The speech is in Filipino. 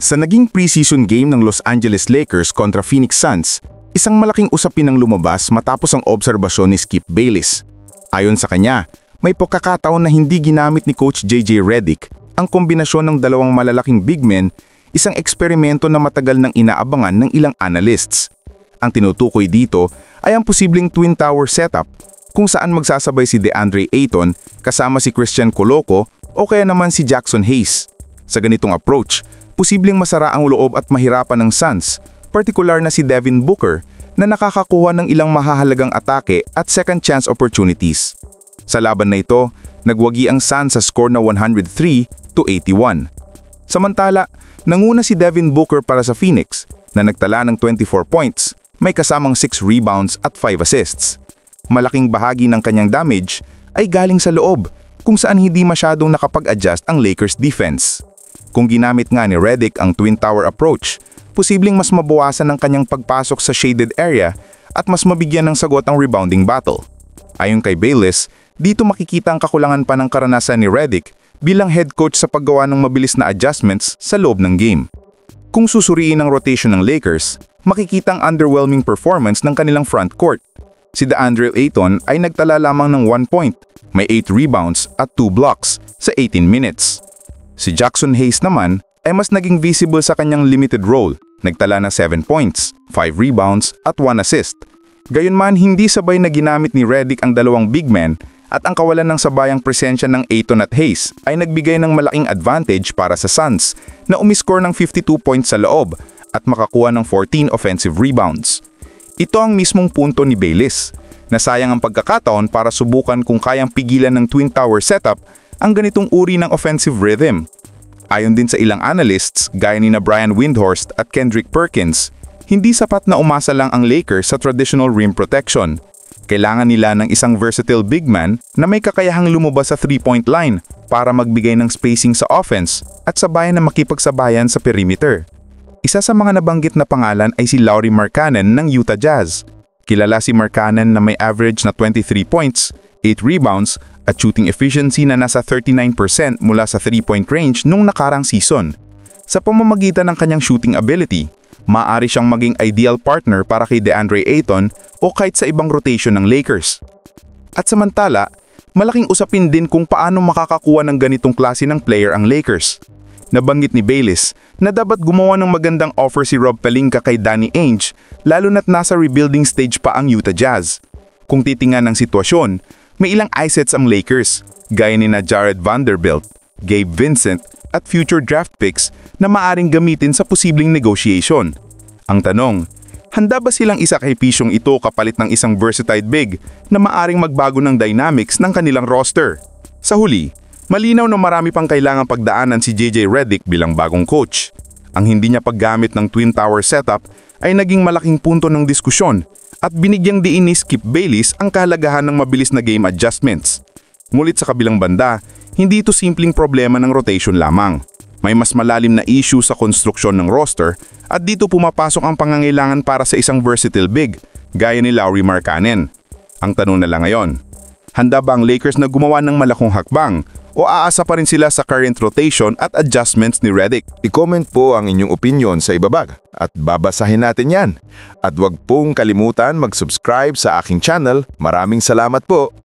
Sa naging preseason game ng Los Angeles Lakers kontra Phoenix Suns, isang malaking usapin ang lumabas matapos ang obserbasyon ni Skip Bayless. Ayon sa kanya, may pagkakataon na hindi ginamit ni Coach JJ Redick ang kombinasyon ng dalawang malalaking big men, isang eksperimento na matagal nang inaabangan ng ilang analysts. Ang tinutukoy dito ay ang posibleng Twin Tower setup kung saan magsasabay si DeAndre Ayton kasama si Christian Coloco o kaya naman si Jackson Hayes. Sa ganitong approach, posibleng masara ang loob at mahirapan ng Suns, partikular na si Devin Booker na nakakakuha ng ilang mahahalagang atake at second chance opportunities. Sa laban na ito, nagwagi ang Suns sa score na 103-81. Samantala, nanguna si Devin Booker para sa Phoenix na nagtala ng 24 points, may kasamang 6 rebounds at 5 assists. Malaking bahagi ng kanyang damage ay galing sa loob kung saan hindi masyadong nakapag-adjust ang Lakers defense. Kung ginamit nga ni Redick ang Twin Tower approach, posibleng mas mabawasan ang kanyang pagpasok sa shaded area at mas mabigyan ng sagot ang rebounding battle. Ayon kay Bayless, dito makikita ang kakulangan pa ng karanasan ni Redick bilang head coach sa paggawa ng mabilis na adjustments sa loob ng game. Kung susuriin ang rotation ng Lakers, makikita ang underwhelming performance ng kanilang front court. Si DeAndre Ayton ay nagtala lamang ng 1 point, may 8 rebounds at 2 blocks sa 18 minutes. Si Jackson Hayes naman ay mas naging visible sa kanyang limited role, nagtala ng 7 points, 5 rebounds at 1 assist. Gayunman hindi sabay na ginamit ni Redick ang dalawang big men at ang kawalan ng sabayang presensya ng Ayton at Hayes ay nagbigay ng malaking advantage para sa Suns na umiscore ng 52 points sa loob at makakuha ng 14 offensive rebounds. Ito ang mismong punto ni Bayless, na sayang ang pagkakataon para subukan kung kayang pigilan ng Twin Tower setup ang ganitong uri ng offensive rhythm. Ayon din sa ilang analysts, gaya ni na Brian Windhorst at Kendrick Perkins, hindi sapat na umasa lang ang Lakers sa traditional rim protection. Kailangan nila ng isang versatile big man na may kakayahang lumabas sa 3-point line para magbigay ng spacing sa offense at sabayan na makipagsabayan sa perimeter. Isa sa mga nabanggit na pangalan ay si Lauri Markkanen ng Utah Jazz. Kilala si Markkanen na may average na 23 points, 8 rebounds at shooting efficiency na nasa 39% mula sa 3-point range nung nakarang season. Sa pamamagitan ng kanyang shooting ability, maaari siyang maging ideal partner para kay DeAndre Ayton o kahit sa ibang rotation ng Lakers. At samantala, malaking usapin din kung paano makakakuha ng ganitong klase ng player ang Lakers. Nabanggit ni Bayless na dapat gumawa ng magandang offer si Rob Pelinka kay Danny Ainge lalo na't nasa rebuilding stage pa ang Utah Jazz. Kung titingnan ng sitwasyon, may ilang assets ang Lakers, gaya ni na Jared Vanderbilt, Gabe Vincent at future draft picks na maaring gamitin sa posibleng negotiation. Ang tanong, handa ba silang isakripisyong ito kapalit ng isang versatile big na maaring magbago ng dynamics ng kanilang roster? Sa huli, malinaw na marami pang kailangang pagdaanan si JJ Redick bilang bagong coach. Ang hindi niya paggamit ng Twin Tower setup ay naging malaking punto ng diskusyon at binigyang diin ni Skip Bayless ang kahalagahan ng mabilis na game adjustments. Ngunit sa kabilang banda, hindi ito simpleng problema ng rotation lamang. May mas malalim na issue sa konstruksyon ng roster at dito pumapasok ang pangangailangan para sa isang versatile big, gaya ni Lauri Markkanen. Ang tanong na lang ngayon, handa ba ang Lakers na gumawa ng malakong hakbang o aasa pa rin sila sa current rotation at adjustments ni Redick? I-comment po ang inyong opinion sa ibaba at babasahin natin yan. At huwag pong kalimutan mag-subscribe sa aking channel. Maraming salamat po!